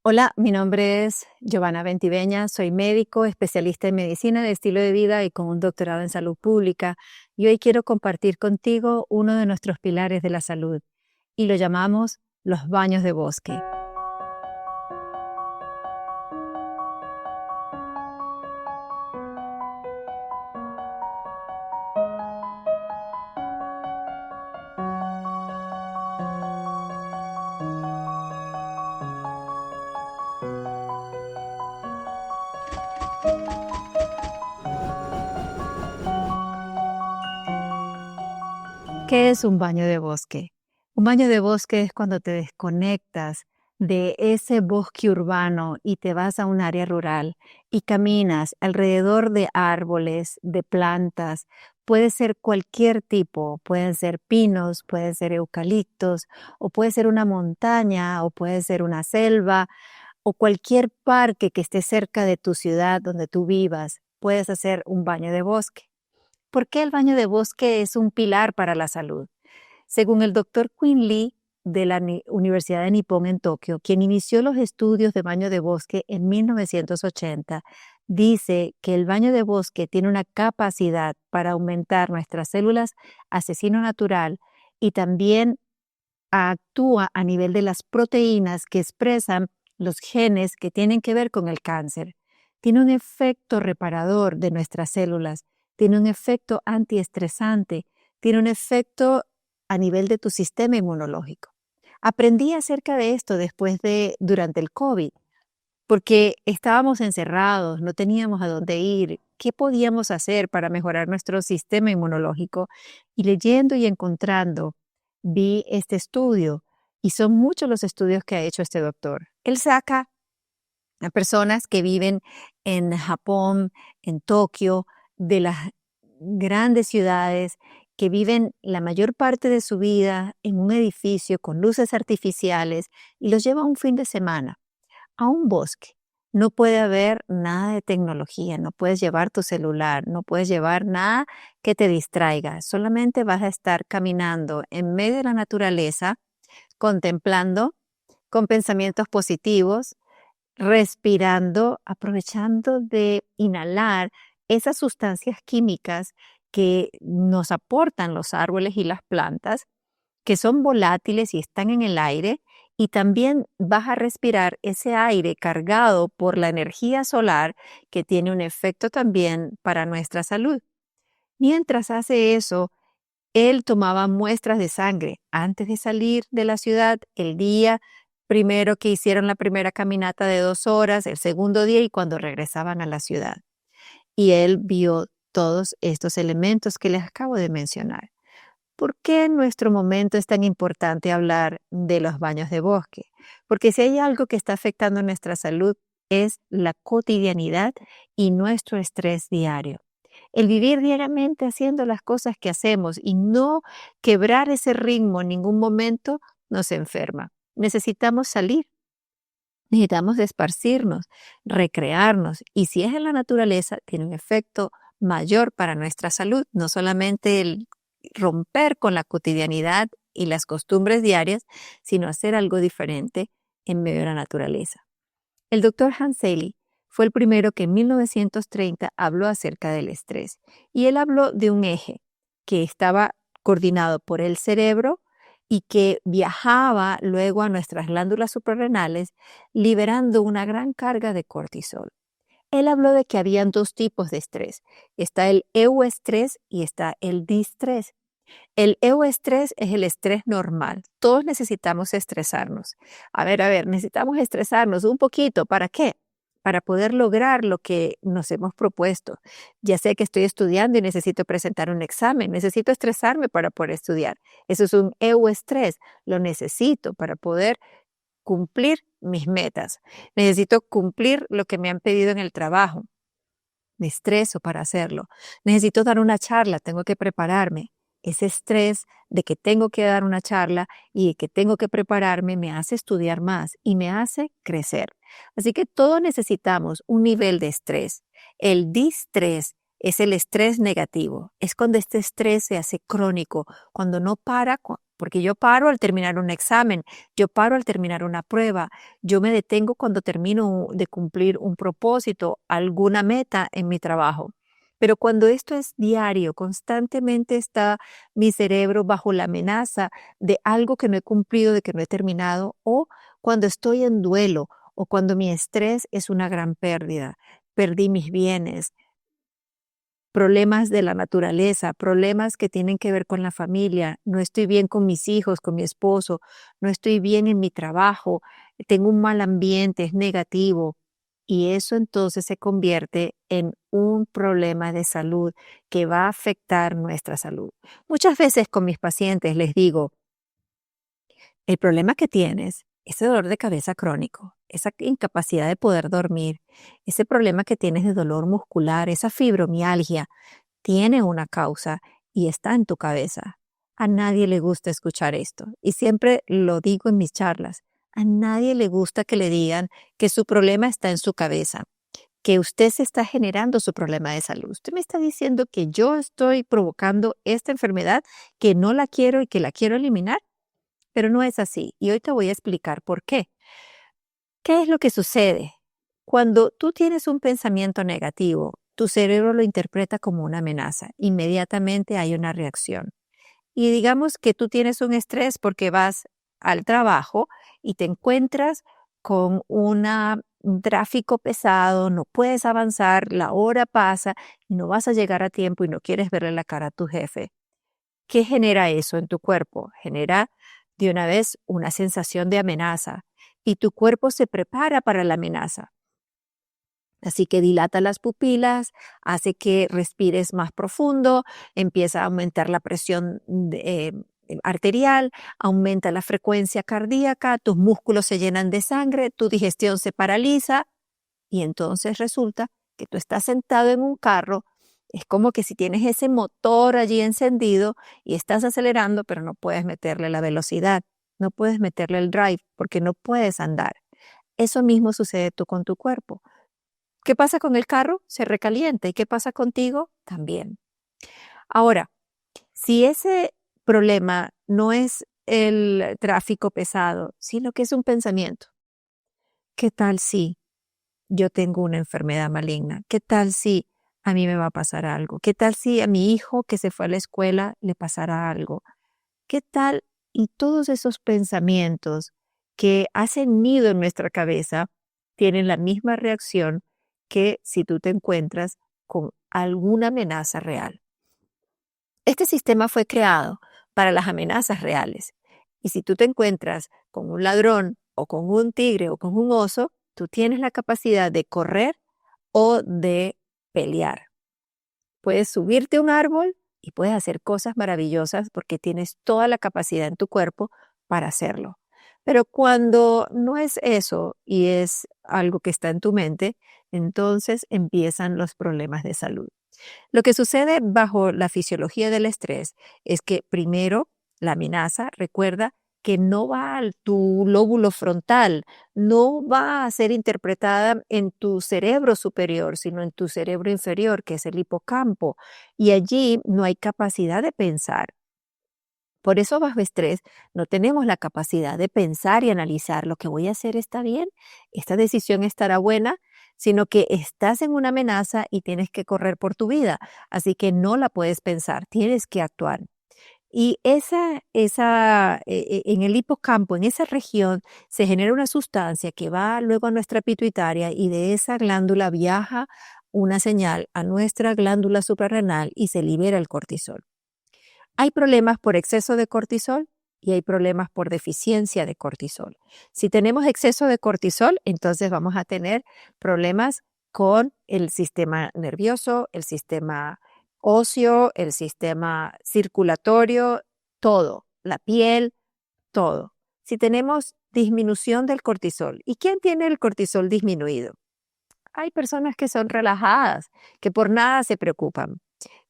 Hola, mi nombre es Giovanna Ventiveña, soy médico, especialista en medicina de estilo de vida y con un doctorado en salud pública. Y hoy quiero compartir contigo uno de nuestros pilares de la salud y lo llamamos los baños de bosque. ¿Qué es un baño de bosque? Un baño de bosque es cuando te desconectas de ese bosque urbano y te vas a un área rural y caminas alrededor de árboles, de plantas. Puede ser cualquier tipo, pueden ser pinos, pueden ser eucaliptos, o puede ser una montaña, o puede ser una selva, o cualquier parque que esté cerca de tu ciudad donde tú vivas. Puedes hacer un baño de bosque. ¿Por qué el baño de bosque es un pilar para la salud? Según el doctor Quinn Lee de la Universidad de Nippon en Tokio, quien inició los estudios de baño de bosque en 1980, dice que el baño de bosque tiene una capacidad para aumentar nuestras células asesino natural y también actúa a nivel de las proteínas que expresan los genes que tienen que ver con el cáncer. Tiene un efecto reparador de nuestras células, tiene un efecto antiestresante, tiene un efecto a nivel de tu sistema inmunológico. Aprendí acerca de esto durante el COVID, porque estábamos encerrados, no teníamos a dónde ir, qué podíamos hacer para mejorar nuestro sistema inmunológico. Y leyendo y encontrando, vi este estudio y son muchos los estudios que ha hecho este doctor. Él saca a personas que viven en Japón, en Tokio, de las grandes ciudades, que viven la mayor parte de su vida en un edificio con luces artificiales y los lleva un fin de semana a un bosque. No puede haber nada de tecnología, no puedes llevar tu celular, no puedes llevar nada que te distraiga. Solamente vas a estar caminando en medio de la naturaleza, contemplando con pensamientos positivos, respirando, aprovechando de inhalar esas sustancias químicas que nos aportan los árboles y las plantas, que son volátiles y están en el aire, y también vas a respirar ese aire cargado por la energía solar que tiene un efecto también para nuestra salud. Mientras hace eso, él tomaba muestras de sangre antes de salir de la ciudad, el día primero que hicieron la primera caminata de 2 horas, el segundo día y cuando regresaban a la ciudad. Y él vio todos estos elementos que les acabo de mencionar. ¿Por qué en nuestro momento es tan importante hablar de los baños de bosque? Porque si hay algo que está afectando nuestra salud es la cotidianidad y nuestro estrés diario. El vivir diariamente haciendo las cosas que hacemos y no quebrar ese ritmo en ningún momento nos enferma. Necesitamos salir, necesitamos esparcirnos, recrearnos y si es en la naturaleza tiene un efecto mayor para nuestra salud, no solamente el romper con la cotidianidad y las costumbres diarias, sino hacer algo diferente en medio de la naturaleza. El doctor Hanseli fue el primero que en 1930 habló acerca del estrés y él habló de un eje que estaba coordinado por el cerebro y que viajaba luego a nuestras glándulas suprarrenales liberando una gran carga de cortisol. Él habló de que habían dos tipos de estrés. Está el euestrés y está el distrés. El euestrés es el estrés normal. Todos necesitamos estresarnos. A ver, necesitamos estresarnos un poquito. ¿Para qué? Para poder lograr lo que nos hemos propuesto. Ya sé que estoy estudiando y necesito presentar un examen. Necesito estresarme para poder estudiar. Eso es un euestrés. Lo necesito para poder cumplir mis metas. Necesito cumplir lo que me han pedido en el trabajo. Me estreso para hacerlo. Necesito dar una charla, tengo que prepararme. Ese estrés de que tengo que dar una charla y de que tengo que prepararme me hace estudiar más y me hace crecer. Así que todos necesitamos un nivel de estrés. El distrés es el estrés negativo. Es cuando este estrés se hace crónico, cuando no para, porque yo paro al terminar un examen, yo paro al terminar una prueba, yo me detengo cuando termino de cumplir un propósito, alguna meta en mi trabajo. Pero cuando esto es diario, constantemente está mi cerebro bajo la amenaza de algo que no he cumplido, de que no he terminado, o cuando estoy en duelo, o cuando mi estrés es una gran pérdida, perdí mis bienes, problemas de la naturaleza, problemas que tienen que ver con la familia, no estoy bien con mis hijos, con mi esposo, no estoy bien en mi trabajo, tengo un mal ambiente, es negativo. Y eso entonces se convierte en un problema de salud que va a afectar nuestra salud. Muchas veces con mis pacientes les digo, el problema que tienes, ese dolor de cabeza crónico, esa incapacidad de poder dormir, ese problema que tienes de dolor muscular, esa fibromialgia, tiene una causa y está en tu cabeza. A nadie le gusta escuchar esto y siempre lo digo en mis charlas. A nadie le gusta que le digan que su problema está en su cabeza, que usted se está generando su problema de salud. Usted me está diciendo que yo estoy provocando esta enfermedad, que no la quiero y que la quiero eliminar, pero no es así. Y hoy te voy a explicar por qué. ¿Qué es lo que sucede? Cuando tú tienes un pensamiento negativo, tu cerebro lo interpreta como una amenaza. Inmediatamente hay una reacción. Y digamos que tú tienes un estrés porque vas al trabajo y te encuentras con un tráfico pesado, no puedes avanzar, la hora pasa y no vas a llegar a tiempo y no quieres verle la cara a tu jefe. ¿Qué genera eso en tu cuerpo? Genera de una vez una sensación de amenaza y tu cuerpo se prepara para la amenaza. Así que dilata las pupilas, hace que respires más profundo, empieza a aumentar la presión arterial, aumenta la frecuencia cardíaca, tus músculos se llenan de sangre, tu digestión se paraliza y entonces resulta que tú estás sentado en un carro, es como que si tienes ese motor allí encendido y estás acelerando, pero no puedes meterle la velocidad, no puedes meterle el drive porque no puedes andar. Eso mismo sucede tú con tu cuerpo. ¿Qué pasa con el carro? Se recalienta. ¿Y qué pasa contigo? También. Ahora, si ese problema no es el tráfico pesado, sino que es un pensamiento, ¿qué tal si yo tengo una enfermedad maligna? ¿Qué tal si a mí me va a pasar algo? ¿Qué tal si a mi hijo que se fue a la escuela le pasará algo? ¿Qué tal? Y todos esos pensamientos que hacen nido en nuestra cabeza tienen la misma reacción que si tú te encuentras con alguna amenaza real. Este sistema fue creado para las amenazas reales. Y si tú te encuentras con un ladrón o con un tigre o con un oso, tú tienes la capacidad de correr o de pelear. Puedes subirte a un árbol y puedes hacer cosas maravillosas porque tienes toda la capacidad en tu cuerpo para hacerlo. Pero cuando no es eso y es algo que está en tu mente, entonces empiezan los problemas de salud. Lo que sucede bajo la fisiología del estrés es que primero la amenaza, recuerda que no va a tu lóbulo frontal, no va a ser interpretada en tu cerebro superior, sino en tu cerebro inferior, que es el hipocampo, y allí no hay capacidad de pensar. Por eso bajo estrés no tenemos la capacidad de pensar y analizar lo que voy a hacer está bien, esta decisión estará buena, sino que estás en una amenaza y tienes que correr por tu vida, así que no la puedes pensar, tienes que actuar. Y en el hipocampo, en esa región, se genera una sustancia que va luego a nuestra pituitaria y de esa glándula viaja una señal a nuestra glándula suprarrenal y se libera el cortisol. Hay problemas por exceso de cortisol y hay problemas por deficiencia de cortisol. Si tenemos exceso de cortisol, entonces vamos a tener problemas con el sistema nervioso, el sistema óseo, el sistema circulatorio, todo, la piel, todo. Si tenemos disminución del cortisol, ¿y quién tiene el cortisol disminuido? Hay personas que son relajadas, que por nada se preocupan,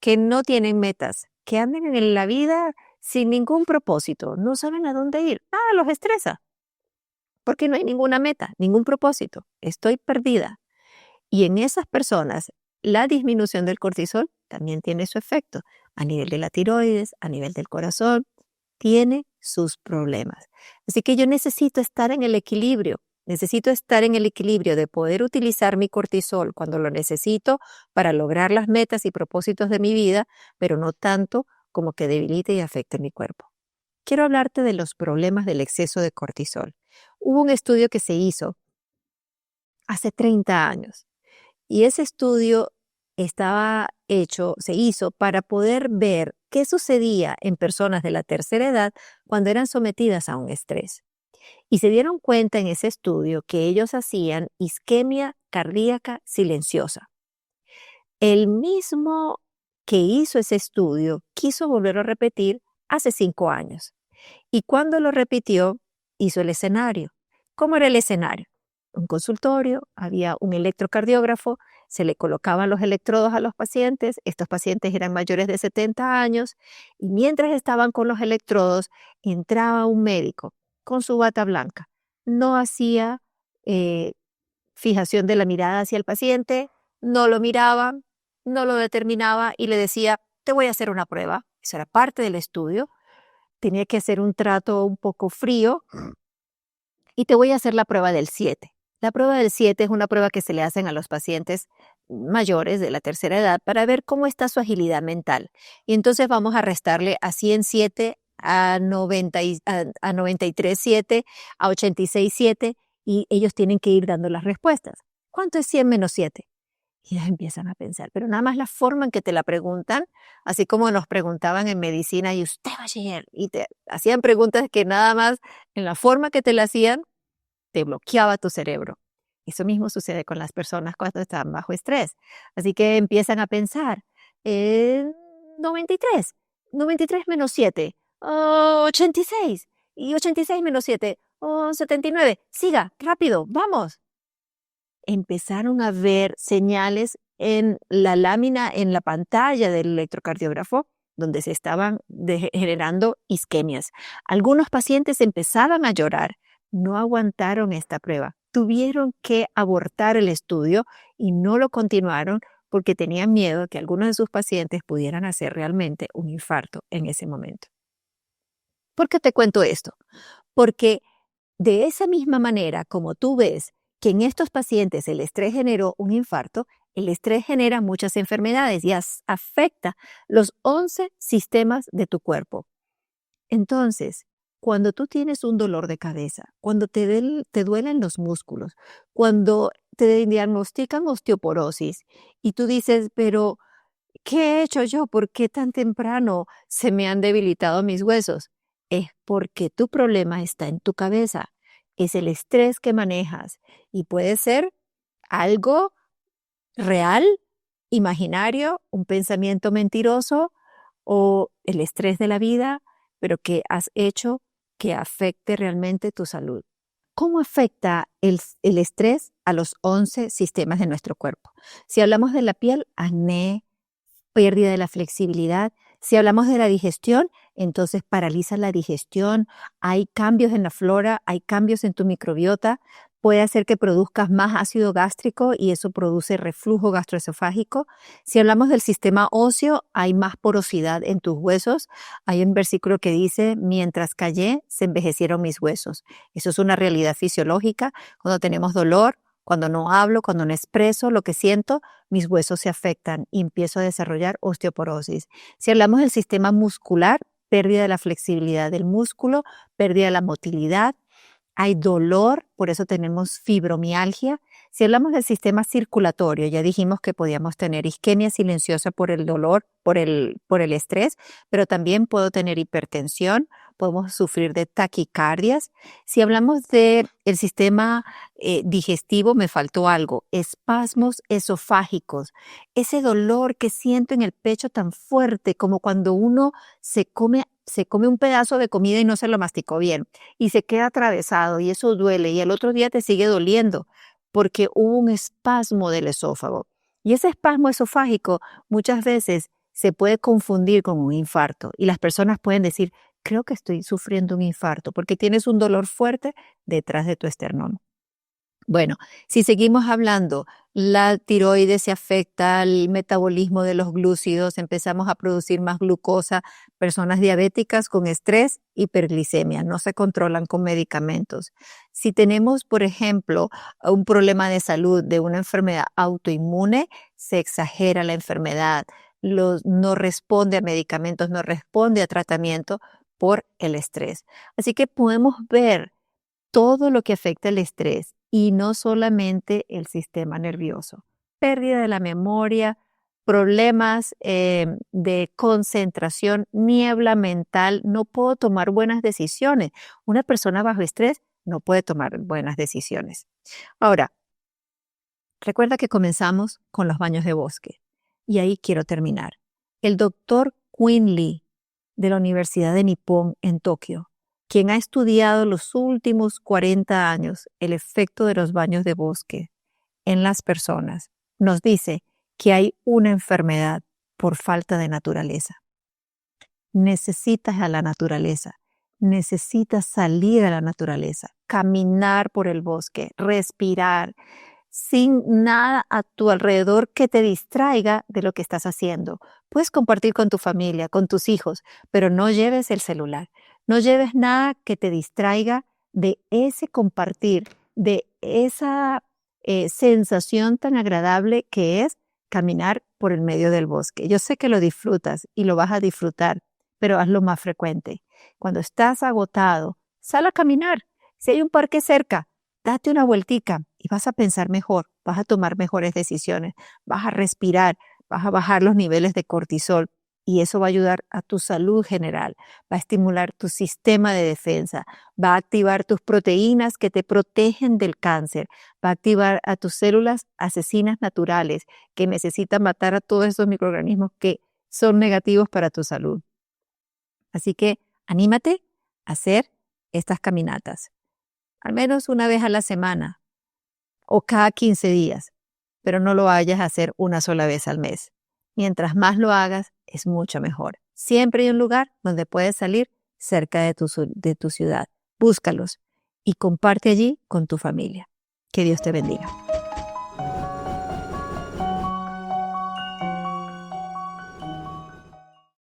que no tienen metas, que andan en la vida sin ningún propósito, no saben a dónde ir, nada los estresa, porque no hay ninguna meta, ningún propósito, estoy perdida. Y en esas personas la disminución del cortisol también tiene su efecto a nivel de la tiroides, a nivel del corazón, tiene sus problemas. Así que yo necesito estar en el equilibrio. Necesito estar en el equilibrio de poder utilizar mi cortisol cuando lo necesito para lograr las metas y propósitos de mi vida, pero no tanto como que debilite y afecte mi cuerpo. Quiero hablarte de los problemas del exceso de cortisol. Hubo un estudio que se hizo hace 30 años y ese estudio se hizo para poder ver qué sucedía en personas de la tercera edad cuando eran sometidas a un estrés. Y se dieron cuenta en ese estudio que ellos hacían isquemia cardíaca silenciosa. El mismo que hizo ese estudio quiso volverlo a repetir hace 5 años. Y cuando lo repitió, hizo el escenario. ¿Cómo era el escenario? Un consultorio, había un electrocardiógrafo, se le colocaban los electrodos a los pacientes, estos pacientes eran mayores de 70 años, y mientras estaban con los electrodos, entraba un médico con su bata blanca. No hacía eh, fijación de la mirada hacia el paciente, no lo miraba, no lo determinaba y le decía, te voy a hacer una prueba. Eso era parte del estudio. Tenía que hacer un trato un poco frío y te voy a hacer la prueba del 7. La prueba del 7 es una prueba que se le hacen a los pacientes mayores de la tercera edad para ver cómo está su agilidad mental. Y entonces vamos a restarle a 107, a 93,7, a 86,7 y ellos tienen que ir dando las respuestas. ¿Cuánto es 100 menos 7? Y ya empiezan a pensar, pero nada más la forma en que te la preguntan, así como nos preguntaban en medicina, y usted bachiller, y te hacían preguntas que nada más en la forma que te la hacían, te bloqueaba tu cerebro. Eso mismo sucede con las personas cuando están bajo estrés. Así que empiezan a pensar, 93, 93 menos 7, 86, y 86 menos 7, 79. Siga, rápido, vamos. Empezaron a ver señales en la lámina, en la pantalla del electrocardiógrafo, donde se estaban generando isquemias. Algunos pacientes empezaban a llorar, no aguantaron esta prueba, tuvieron que abortar el estudio y no lo continuaron porque tenían miedo que algunos de sus pacientes pudieran hacer realmente un infarto en ese momento. ¿Por qué te cuento esto? Porque de esa misma manera, como tú ves que en estos pacientes el estrés generó un infarto, el estrés genera muchas enfermedades y afecta los 11 sistemas de tu cuerpo. Entonces, cuando tú tienes un dolor de cabeza, cuando te duelen los músculos, cuando te diagnostican osteoporosis y tú dices, pero ¿qué he hecho yo? ¿Por qué tan temprano se me han debilitado mis huesos? Es porque tu problema está en tu cabeza. Es el estrés que manejas y puede ser algo real, imaginario, un pensamiento mentiroso o el estrés de la vida, pero que has hecho que afecte realmente tu salud. ¿Cómo afecta el estrés a los 11 sistemas de nuestro cuerpo? Si hablamos de la piel, acné, pérdida de la flexibilidad. Si hablamos de la digestión, entonces paraliza la digestión, hay cambios en la flora, hay cambios en tu microbiota, puede hacer que produzcas más ácido gástrico y eso produce reflujo gastroesofágico. Si hablamos del sistema óseo, hay más porosidad en tus huesos. Hay un versículo que dice, mientras callé, se envejecieron mis huesos. Eso es una realidad fisiológica. Cuando tenemos dolor, cuando no hablo, cuando no expreso lo que siento, mis huesos se afectan y empiezo a desarrollar osteoporosis. Si hablamos del sistema muscular, pérdida de la flexibilidad del músculo, pérdida de la motilidad, hay dolor, por eso tenemos fibromialgia. Si hablamos del sistema circulatorio, ya dijimos que podíamos tener isquemia silenciosa por el dolor, por el estrés, pero también puedo tener hipertensión, podemos sufrir de taquicardias. Si hablamos del sistema digestivo, me faltó algo, espasmos esofágicos, ese dolor que siento en el pecho tan fuerte como cuando uno se come un pedazo de comida y no se lo masticó bien y se queda atravesado y eso duele y el otro día te sigue doliendo porque hubo un espasmo del esófago. Y ese espasmo esofágico muchas veces se puede confundir con un infarto y las personas pueden decir, creo que estoy sufriendo un infarto porque tienes un dolor fuerte detrás de tu esternón. Bueno, si seguimos hablando, la tiroides se afecta al metabolismo de los glúcidos, empezamos a producir más glucosa, personas diabéticas con estrés, hiperglicemia, no se controlan con medicamentos. Si tenemos, por ejemplo, un problema de salud, de una enfermedad autoinmune, se exagera la enfermedad, no responde a medicamentos, no responde a tratamiento por el estrés. Así que podemos ver todo lo que afecta el estrés y no solamente el sistema nervioso. Pérdida de la memoria, problemas de concentración, niebla mental, no puedo tomar buenas decisiones. Una persona bajo estrés no puede tomar buenas decisiones. Ahora, recuerda que comenzamos con los baños de bosque y ahí quiero terminar. El doctor Quinn Lee de la Universidad de Nippon en Tokio, quien ha estudiado los últimos 40 años el efecto de los baños de bosque en las personas, nos dice que hay una enfermedad por falta de naturaleza. Necesitas a la naturaleza, necesitas salir a la naturaleza, caminar por el bosque, respirar, sin nada a tu alrededor que te distraiga de lo que estás haciendo. Puedes compartir con tu familia, con tus hijos, pero no lleves el celular. No lleves nada que te distraiga de ese compartir, de esa sensación tan agradable que es caminar por el medio del bosque. Yo sé que lo disfrutas y lo vas a disfrutar, pero hazlo más frecuente. Cuando estás agotado, sal a caminar. Si hay un parque cerca, date una vueltica y vas a pensar mejor, vas a tomar mejores decisiones, vas a respirar, vas a bajar los niveles de cortisol y eso va a ayudar a tu salud general, va a estimular tu sistema de defensa, va a activar tus proteínas que te protegen del cáncer, va a activar a tus células asesinas naturales que necesitan matar a todos esos microorganismos que son negativos para tu salud. Así que anímate a hacer estas caminatas, al menos una vez a la semana o cada 15 días, pero no lo vayas a hacer una sola vez al mes. Mientras más lo hagas, es mucho mejor. Siempre hay un lugar donde puedes salir cerca de tu ciudad. Búscalos y comparte allí con tu familia. Que Dios te bendiga.